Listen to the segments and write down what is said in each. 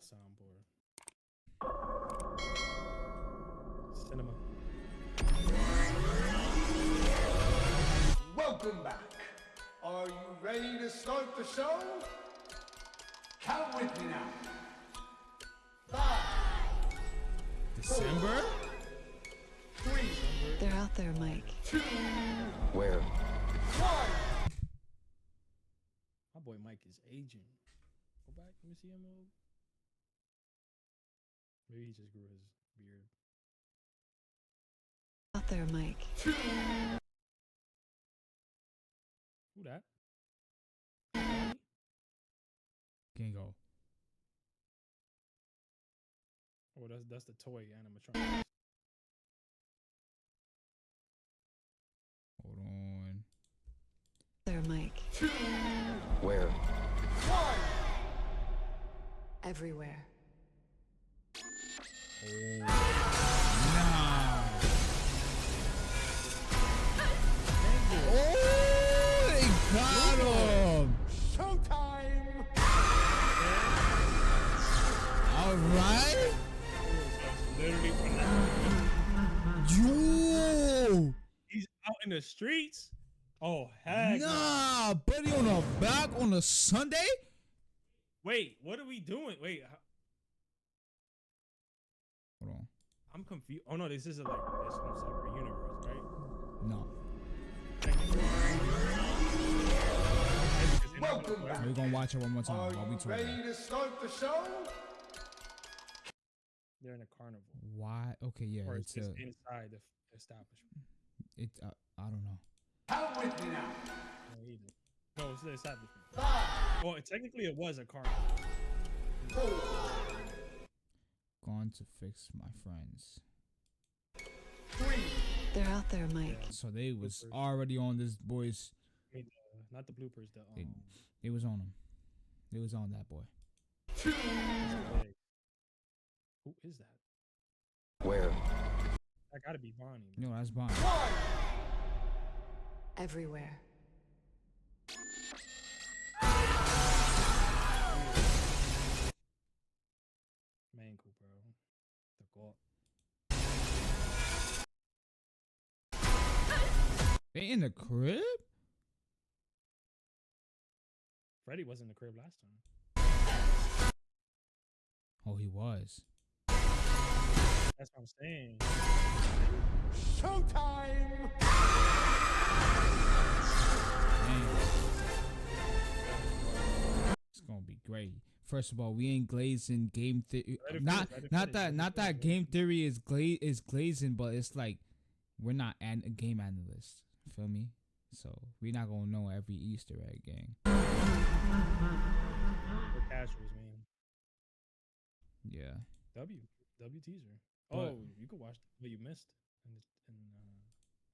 soundboard. Cinema. Welcome back. Are you ready to start the show? Count with me now. 5, December? 3, They're out there, Mike. 2, Where? 1. My boy Mike is aging. Go back, let me see him. Maybe he just grew his beard. Out there, Mike. 2. Who that? Gango. Oh, that's the toy animatronics. Hold on. There, Mike. 2, Where? 1. Everywhere. Oh, they got him. Showtime. All right. Literally, Yo. he's out in the streets. Oh heck! no. Nah, buddy on the back on a Sunday. Wait, what are we doing? Wait, Hold on. I'm confused. Oh no, this isn't like this one separate universe, right? No. Welcome back. We're gonna watch it one more time Are while we you talk. ready to start the show? They're in a carnival, Why? Okay, yeah, or it's it's just inside the establishment. I don't know. Count with me now. No, either. No, it's the establishment. 5, Well, technically, it was a carnival. 4, Gone to fix my friends. 3, They're out there, Mike. So they was Bloopers. already on this boy's. I mean, not the bloopers. They was on him. They was on that boy. 2, Who is that? Where? That gotta be Bonnie. No, that's Bond. 1. Everywhere. Mango, bro. The goat. They in the crib? Freddy was in the crib last time. Oh, he was. That's what I'm saying. Showtime. Dang. It's gonna be great. First of all, we ain't glazing game theory. Not that game theory is glazing, but it's like we're not a game analysts. Feel me? So we're not gonna know every Easter egg, gang. We're casuals, man. Yeah. W teaser. But- Oh, you could watch what you missed.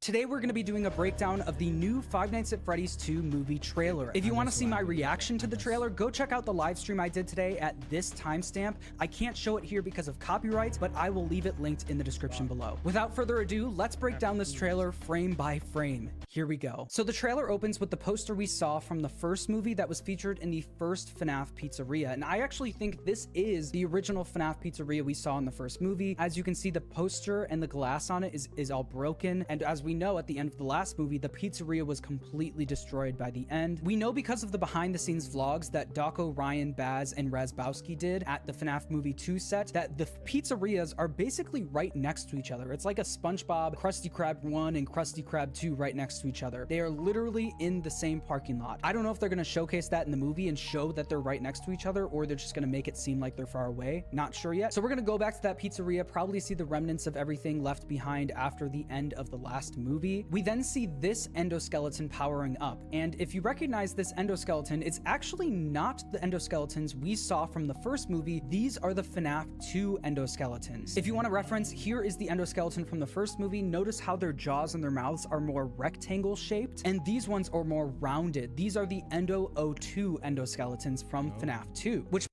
Today we're going to be doing a breakdown of the new Five Nights at Freddy's 2 movie trailer. If you want to see my reaction to the trailer, go check out the live stream I did today at this timestamp. I can't show it here because of copyrights, but I will leave it linked in the description below. Without further ado, let's break down this trailer frame by frame. Here we go. So the trailer opens with the poster we saw from the first movie that was featured in the first FNAF pizzeria. And I actually think this is the original FNAF pizzeria we saw in the first movie. As you can see, the poster and the glass on it is all broken. And as we know, at the end of the last movie, the pizzeria was completely destroyed by the end. We know because of the behind the scenes vlogs that Daco, Ryan, Baz, and Razbowski did at the FNAF movie 2 set that the pizzerias are basically right next to each other. It's like a SpongeBob, Krusty Krab 1 and Krusty Krab 2 right next to each other. They are literally in the same parking lot. I don't know if they're going to showcase that in the movie and show that they're right next to each other, or they're just going to make it seem like they're far away. Not sure yet. So we're going to go back to that pizzeria, probably see the remnants of everything left behind after the end of the last movie. We then see this endoskeleton powering up. And if you recognize this endoskeleton, it's actually not the endoskeletons we saw from the first movie. These are the FNAF 2 endoskeletons. If you want a reference, here is the endoskeleton from the first movie. Notice how their jaws and their mouths are more rectangle shaped, and these ones are more rounded. These are the Endo 02 endoskeletons from FNAF 2, which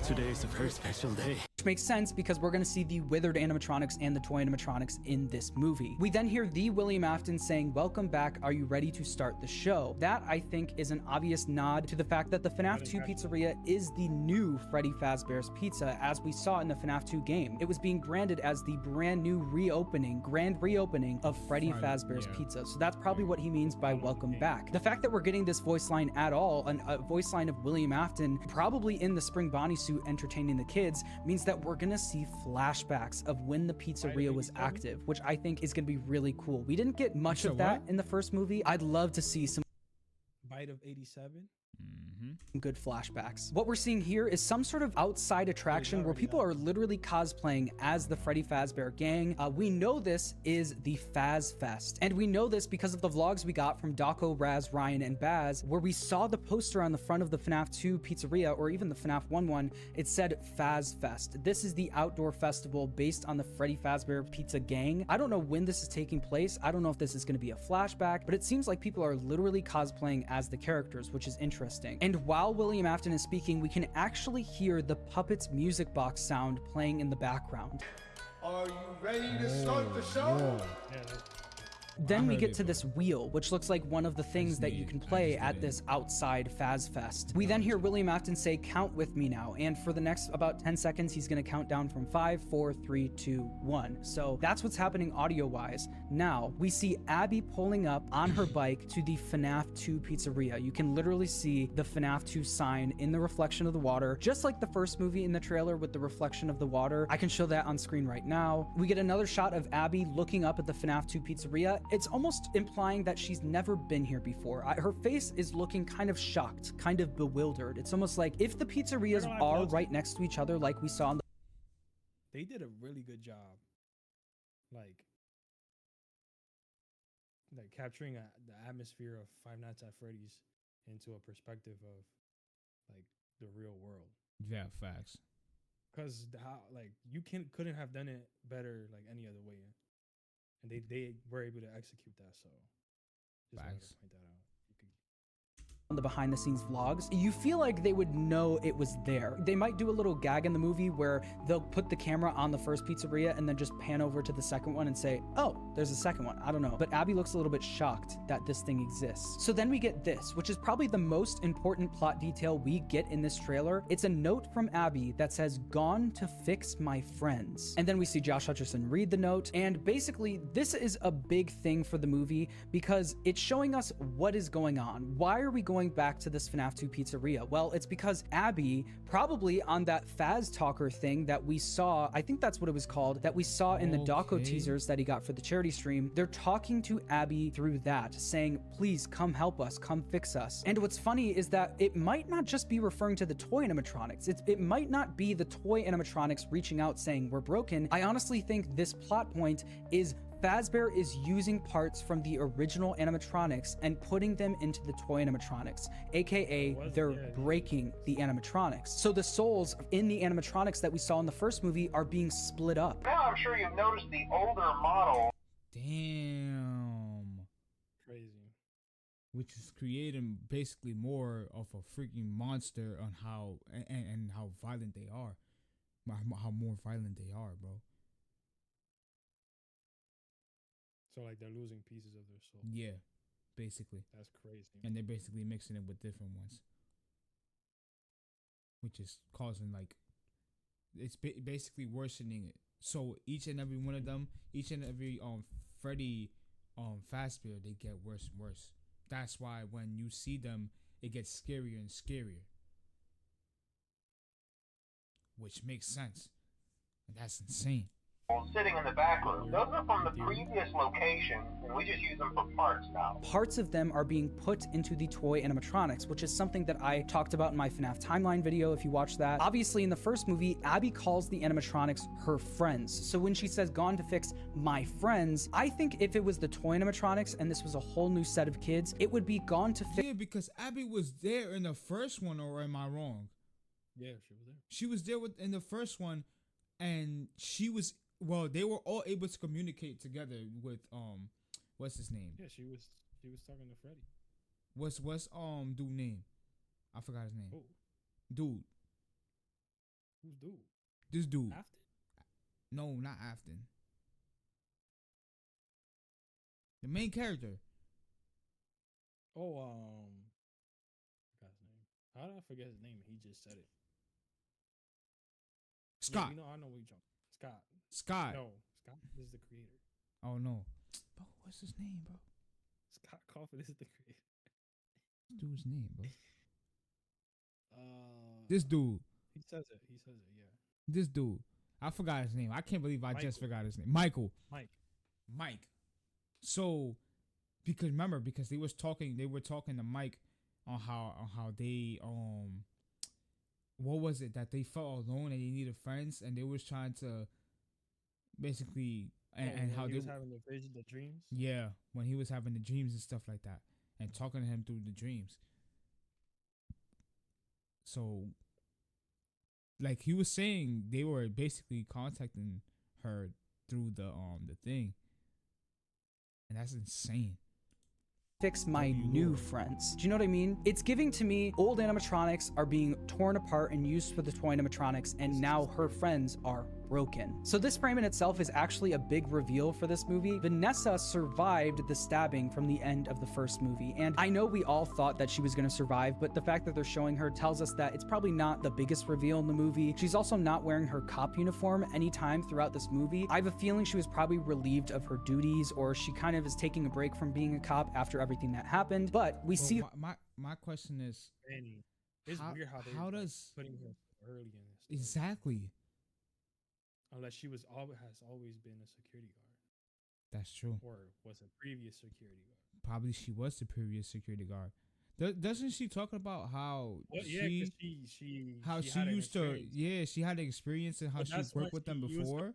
Today is a very special day. which makes sense because we're going to see the withered animatronics and the toy animatronics in this movie. We then hear the William Afton saying, "Welcome back, are you ready to start the show?" That, I think, is an obvious nod to the fact that the FNAF 2 pizzeria is the new Freddy Fazbear's Pizza, as we saw in the FNAF 2 game. It was being branded as the brand new grand reopening of Freddy Fazbear's Pizza. So that's probably what he means by welcome back. The fact that we're getting this voice line at all, a voice line of William Afton, probably in the Spring Bonnie suit entertaining the kids, means that we're gonna see flashbacks of when the pizzeria was active, which I think is gonna be really cool. We didn't get much of that in the first movie. I'd love to see some Bite of 87. good flashbacks. What we're seeing here is some sort of outside attraction where people are literally cosplaying as the Freddy Fazbear gang. We know this is the Faz Fest, and we know this because of the vlogs we got from Daco, Raz, Ryan, and Baz, where we saw the poster on the front of the FNAF 2 pizzeria, or even the FNAF 1 one. It said Faz Fest. This is the outdoor festival based on the Freddy Fazbear Pizza gang. I don't know when this is taking place. I don't know if this is going to be a flashback, but it seems like people are literally cosplaying as the characters, which is interesting. And while William Afton is speaking, we can actually hear the puppet's music box sound playing in the background. Are you ready to start the show? Then we get to this wheel, which looks like one of the things that you can play at this outside Faz Fest. We then hear William Afton say, "Count with me now." And for the next about 10 seconds, he's going to count down from 5, 4, 3, 2, 1. So that's what's happening audio-wise. Now, we see Abby pulling up on her bike to the FNAF 2 pizzeria. You can literally see the FNAF 2 sign in the reflection of the water, just like the first movie in the trailer with the reflection of the water. I can show that on screen right now. We get another shot of Abby looking up at the FNAF 2 pizzeria. It's almost implying that she's never been here before. Her face is looking kind of shocked, kind of bewildered. It's almost like if the pizzerias are right next to each other like we saw in the... They did a really good job, like capturing the atmosphere of Five Nights at Freddy's into a perspective of like the real world. Yeah, facts. Because you couldn't have done it better like any other way, and they were able to execute that. So just wanted to point that out. On the behind the scenes vlogs, you feel like they would know it was there. They might do a little gag in the movie where they'll put the camera on the first pizzeria and then just pan over to the second one and say, "Oh, there's a second one." I don't know. But Abby looks a little bit shocked that this thing exists. So then we get this, which is probably the most important plot detail we get in this trailer. It's a note from Abby that says, "Gone to fix my friends." And then we see Josh Hutcherson read the note. And basically, this is a big thing for the movie because it's showing us what is going on. Why are we going back to this FNAF 2 pizzeria? Well, it's because Abby, probably on that Faz Talker thing that we saw, I think that's what it was called, that we saw in the Daco teasers that he got for the charity stream, they're talking to Abby through that, saying, "Please come help us, come fix us." And what's funny is that it might not just be referring to the toy animatronics. It might not be the toy animatronics reaching out saying, "We're broken." I honestly think this plot point is Fazbear is using parts from the original animatronics and putting them into the toy animatronics, aka they're breaking the animatronics. So the souls in the animatronics that we saw in the first movie are being split up. Now I'm sure you've noticed the older model. Damn. Crazy. Which is creating basically more of a freaking monster on how and how violent they are. How more violent they are, bro. So like they're losing pieces of their soul. Yeah, basically. That's crazy. And they're basically mixing it with different ones, which is causing like it's basically worsening it. So each and every one of them, each and every Freddy Fazbear, they get worse and worse. That's why when you see them, it gets scarier and scarier, which makes sense. And that's insane. Sitting in the back room. Those are from the previous location, and we just use them for parts now. Parts of them are being put into the toy animatronics, which is something that I talked about in my FNAF timeline video if you watch that. Obviously, in the first movie, Abby calls the animatronics her friends. So when she says, "Gone to fix my friends," I think if it was the toy animatronics and this was a whole new set of kids, it would be gone to fix. Yeah, because Abby was there in the first one, or am I wrong? Yeah, she was there. She was there in the first one, and she was... Well, they were all able to communicate together with what's his name? Yeah, she was talking to Freddy. What's dude name? I forgot his name. Oh, Dude. who's dude? This dude. After? No, not Afton. The main character. Oh, forgot his name. How did I forget his name? He just said it. Scott. Yeah, I know what you're talking. Scott. Scott. No, Scott is the creator. Oh no. Bro, what's his name, bro? Scott Coffin is the creator. Dude's name, bro. Uh, This dude. He says it. Yeah. This dude. I forgot his name. I can't believe I just Michael. forgot his name. Michael. Mike. So, because they were talking to Mike on how they what was it that they felt alone and they needed friends, and they was trying to basically and how he they was having the vision, the dreams. Yeah, when he was having the dreams and stuff like that, and talking to him through the dreams. So, like he was saying, they were basically contacting her through the thing, and that's insane. Fix my new friends. Do you know what I mean? It's giving to me old animatronics are being torn apart and used for the toy animatronics, and now her friends are broken. So this frame in itself is actually a big reveal for this movie. Vanessa survived the stabbing from the end of the first movie, and I know we all thought that she was going to survive, but the fact that they're showing her tells us that it's probably not the biggest reveal in the movie. She's also not wearing her cop uniform anytime throughout this movie. I have a feeling she was probably relieved of her duties, or she kind of is taking a break from being a cop after everything that happened. But we see My question is, Danny, it's weird how they does putting her early in this. exactly? Unless she has always been a security guard, That's true. or was a previous security guard. Probably she was the previous security guard. Doesn't she talk about how she used to she had an experience and how she worked with them before?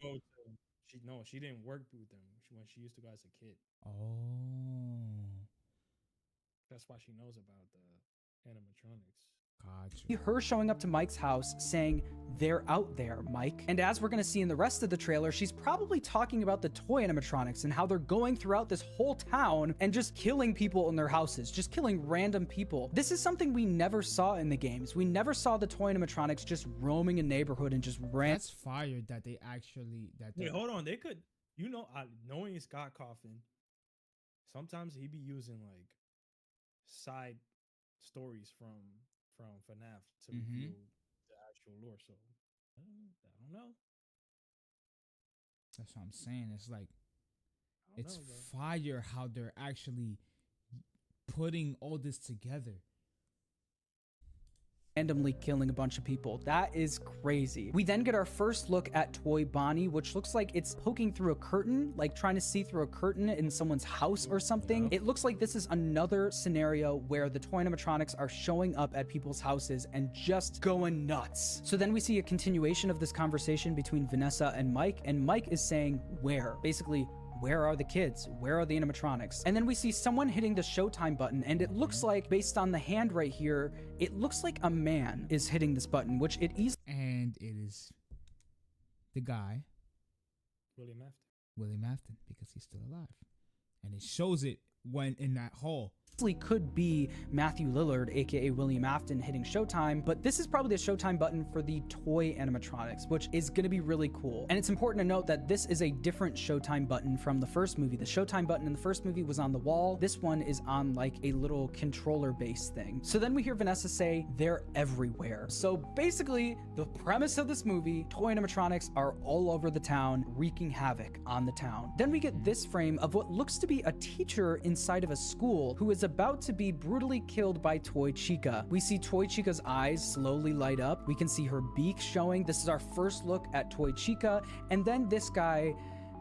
She didn't work with them when she used to go as a kid. Oh, That's why she knows about the animatronics. gotcha. her showing up to Mike's house saying, "They're out there, Mike." And as we're going to see in the rest of the trailer, she's probably talking about the toy animatronics and how they're going throughout this whole town and just killing people in their houses, just killing random people. This is something we never saw in the games. We never saw the toy animatronics just roaming a neighborhood and just That's fire that they actually Wait, hold on. They could, knowing Scott Coffin, sometimes he be using like side stories from FNAF to reveal the actual lore. So I don't know. That's what I'm saying. It's like I don't it's know, bro. fire how they're putting all this together. randomly killing a bunch of people. That is crazy. We then get our first look at Toy Bonnie, which looks like it's poking through a curtain, like trying to see through a curtain in someone's house or something. It looks like this is another scenario where the toy animatronics are showing up at people's houses and just going nuts. So then we see a continuation of this conversation between Vanessa and Mike is saying, where? Basically, where are the kids? Where are the animatronics? And then we see someone hitting the Showtime button, and it looks like, based on the hand right here, it looks like a man is hitting this button, which it easily And it is the guy, William Afton, because he's still alive. And it shows it when in that hall. could be Matthew Lillard, aka William Afton, hitting Showtime, but this is probably the Showtime button for the toy animatronics, which is going to be really cool. And it's important to note that this is a different Showtime button from the first movie. The Showtime button in the first movie was on the wall. This one is on like a little controller based thing. So then we hear Vanessa say, "They're everywhere." So basically, the premise of this movie, toy animatronics are all over the town, wreaking havoc on the town. Then we get this frame of what looks to be a teacher inside of a school who is about to be brutally killed by Toy Chica. We see Toy Chica's eyes slowly light up. We can see her beak showing. This is our first look at Toy Chica. And then this guy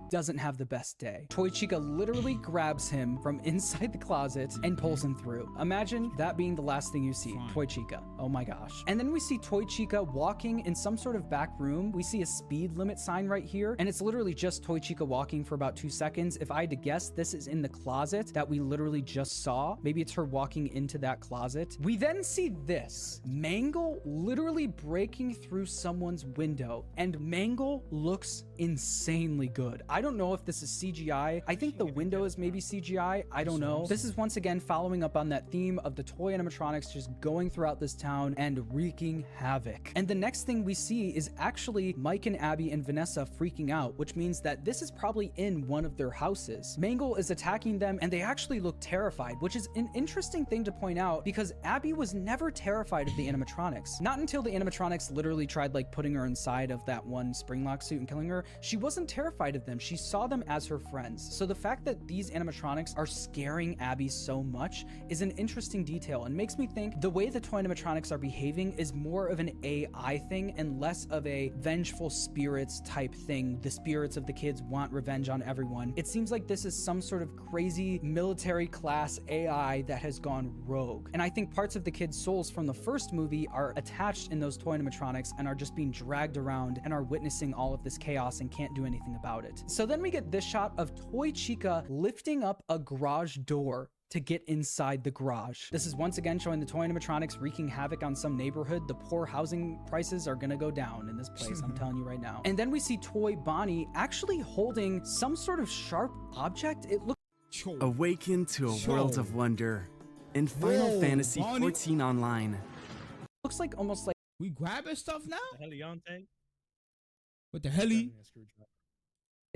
doesn't have the best day. Toy Chica literally grabs him from inside the closet and pulls him through. Imagine that being the last thing you see. Toy Chica. Oh my gosh. And then we see Toy Chica walking in some sort of back room. We see a speed limit sign right here, and it's literally just Toy Chica walking for about 2 seconds. If I had to guess, this is in the closet that we literally just saw. Maybe it's her walking into that closet. We then see this. Mangle literally breaking through someone's window, and Mangle looks insanely good. I don't know if this is CGI. I think the window is maybe CGI. I don't know. This is once again following up on that theme of the toy animatronics just going throughout this town and wreaking havoc. And the next thing we see is actually Mike and Abby and Vanessa freaking out, which means that this is probably in one of their houses. Mangle is attacking them and they actually look terrified, which is an interesting thing to point out because Abby was never terrified of the animatronics. Not until the animatronics literally tried like putting her inside of that one springlock suit and killing her, she wasn't terrified of them. She saw them as her friends. So the fact that these animatronics are scaring Abby so much is an interesting detail and makes me think the way the toy animatronics are behaving is more of an AI thing and less of a vengeful spirits type thing. The spirits of the kids want revenge on everyone. It seems like this is some sort of crazy military class AI that has gone rogue. And I think parts of the kids' souls from the first movie are attached in those toy animatronics and are just being dragged around and are witnessing all of this chaos and can't do anything about it. So then we get this shot of Toy Chica lifting up a garage door to get inside the garage. This is once again showing the toy animatronics wreaking havoc on some neighborhood. The poor housing prices are gonna go down in this place, I'm telling you right now. And then we see Toy Bonnie actually holding some sort of sharp object. It looks Awaken to a world of wonder in Final Fantasy XIV Online. looks like almost like We grabbing stuff now? Heliante. What the heli?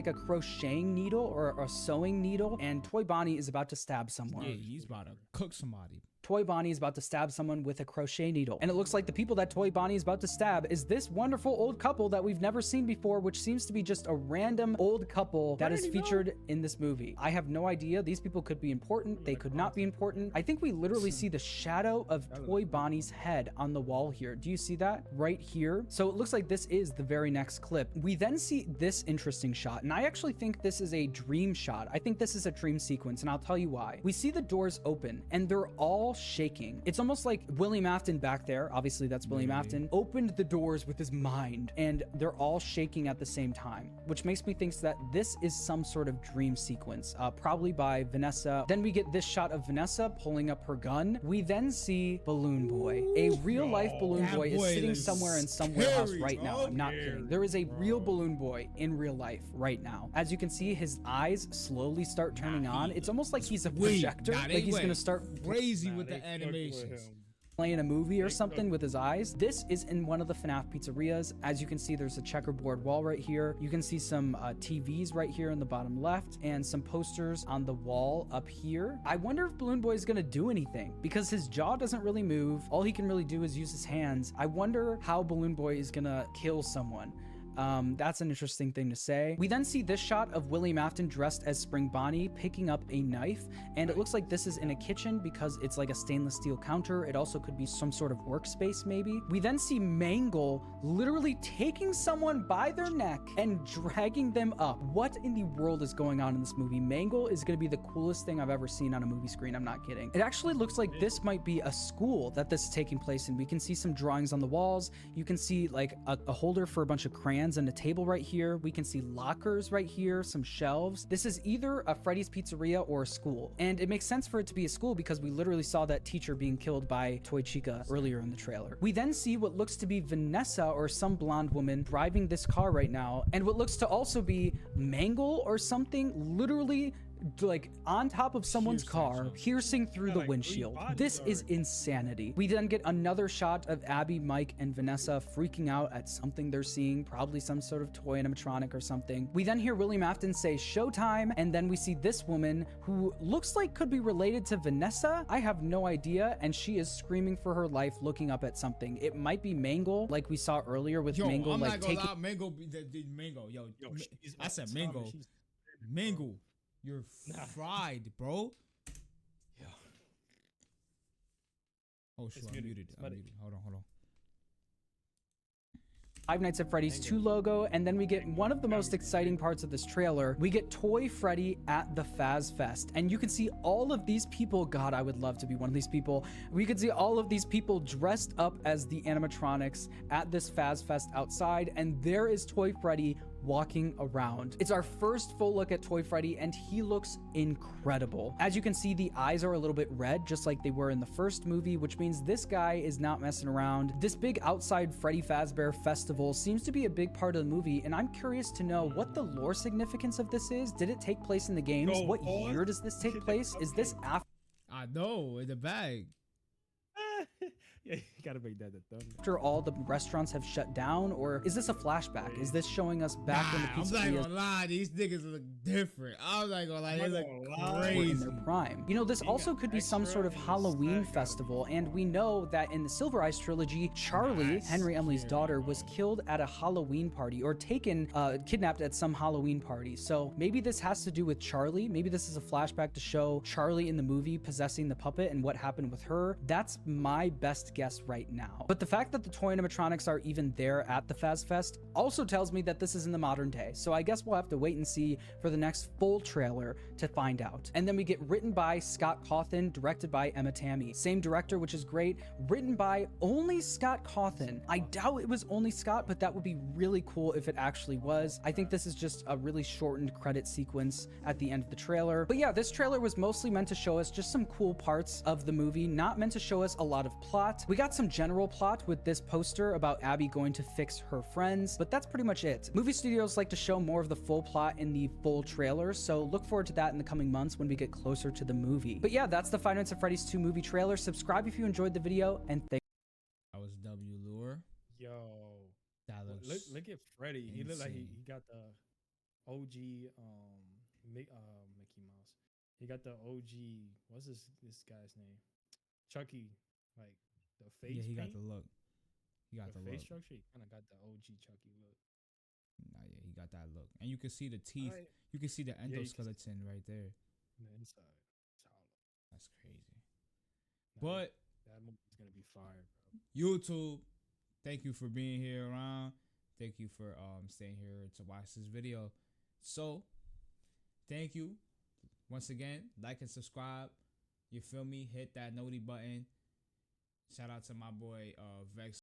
a crocheting needle or a sewing needle, and Toy Bonnie is about to stab someone. Yeah, he's about to cook somebody. Toy Bonnie is about to stab someone with a crochet needle. And it looks like the people that Toy Bonnie is about to stab is this wonderful old couple that we've never seen before, which seems to be just a random old couple that is featured in this movie. I have no idea. These people could be important. They could not be important. I think we literally see the shadow of Toy Bonnie's head on the wall here. Do you see that right here? So it looks like this is the very next clip. We then see this interesting shot, and I actually think this is a dream shot. I think this is a dream sequence, and I'll tell you why. We see the doors open, and they're all shaking. It's almost like William Afton back there, obviously that's William Afton, opened the doors with his mind, and they're all shaking at the same time, which makes me think that this is some sort of dream sequence, probably by Vanessa. Then we get this shot of Vanessa pulling up her gun. We then see Balloon Boy. A real life Balloon Boy is sitting somewhere in some warehouse right now. I'm not kidding. There is a real Balloon Boy in real life right now. As you can see, his eyes slowly start turning on. It's almost like he's a projector, like he's gonna start crazy with the animations. Playing a movie or something with his eyes. This is in one of the FNAF pizzerias. As you can see, there's a checkerboard wall right here. You can see some TVs right here in the bottom left and some posters on the wall up here. I wonder if Balloon Boy is gonna do anything because his jaw doesn't really move. All he can really do is use his hands. I wonder how Balloon Boy is gonna kill someone. That's an interesting thing to say. We then see this shot of William Afton dressed as Spring Bonnie picking up a knife, and it looks like this is in a kitchen because it's like a stainless steel counter. It also could be some sort of workspace maybe. We then see Mangle literally taking someone by their neck and dragging them up. What in the world is going on in this movie? Mangle is gonna be the coolest thing I've ever seen on a movie screen. I'm not kidding. It actually looks like this might be a school that this is taking place in. We can see some drawings on the walls. You can see like a holder for a bunch of crayons and a table right here. We can see lockers right here, some shelves. This is either a Freddy's Pizzeria or a school. And it makes sense for it to be a school because we literally saw that teacher being killed by Toy Chica earlier in the trailer. We then see what looks to be Vanessa or some blonde woman driving this car right now, and what looks to also be Mangle or something literally like on top of someone's car, piercing through the windshield. This is insanity. We then get another shot of Abby, Mike, and Vanessa freaking out at something they're seeing, probably some sort of toy animatronic or something. We then hear William Afton say showtime, and then we see this woman who looks like could be related to Vanessa. I have no idea, and she is screaming for her life looking up at something. It might be Mangle, like we saw earlier with Mangle. I'm like not gonna taking lie, Mangle, Mangle, I said Mangle. Mangle. You're fried, bro. Yeah. Oh, sure. I'm muted. Hold on. Five Nights at Freddy's 2 logo, and then we get one of the most exciting parts of this trailer. We get Toy Freddy at the Faz Fest, and you can see all of these people. God, I would love to be one of these people. We could see all of these people dressed up as the animatronics at this Faz Fest outside, and there is Toy Freddy walking around. It's our first full look at Toy Freddy, and he looks incredible. As you can see, the eyes are a little bit red, just like they were in the first movie, which means this guy is not messing around. This big outside Freddy Fazbear Festival seems to be a big part of the movie, and I'm curious to know what the lore significance of this is. Did it take place in the games? What year does this take place? Is this after? I know, in the bag. Yeah, you gotta make that the thumbnail. After all the restaurants have shut down, or is this a flashback? Is this showing us back when the I'm not pizzerias gonna lie, these niggas look different. I'm not gonna lie, they look were in crazy. their prime? You know, this also could be some sort of Halloween festival, and we know that in the Silver Eyes trilogy, Charlie, Henry Emily's daughter, was killed at a Halloween party, or taken, kidnapped at some Halloween party. So maybe this has to do with Charlie. Maybe this is a flashback to show Charlie in the movie possessing the puppet and what happened with her. That's my best guess right now. But the fact that the toy animatronics are even there at the Faz Fest also tells me that this is in the modern day. So I guess we'll have to wait and see for the next full trailer to find out. And then we get written by Scott Cawthon, directed by Emma Tammy. Same director, which is great. Written by only Scott Cawthon. I doubt it was only Scott, but that would be really cool if it actually was. I think this is just a really shortened credit sequence at the end of the trailer. But yeah, this trailer was mostly meant to show us just some cool parts of the movie, not meant to show us a lot of plot. We got some general plot with this poster about Abby going to fix her friends, but that's pretty much it. Movie studios like to show more of the full plot in the full trailer, so look forward to that in the coming months when we get closer to the movie. But yeah, that's the Five Nights at Freddy's 2 movie trailer. Subscribe if you enjoyed the video, and thank That was W Lure. Yo, That looks look at Freddy. He look like he insane. got the OG Mickey Mouse. He got the OG. What's this guy's name? Chucky. Like the face. Yeah, he got paint? the look. He got the face look. structure. He kind of got the OG Chucky look. Nah, yeah, he got that look. And you can see the teeth. Alright. You can see the you can see- endoskeleton right there. On the inside. It's hollow. That's crazy. Nah, But that movie's gonna be fire, bro. YouTube, thank you for being here around. Thank you for staying here to watch this video. So, thank you. Once again, like and subscribe. You feel me? Hit that noti button. Shout out to my boy Vex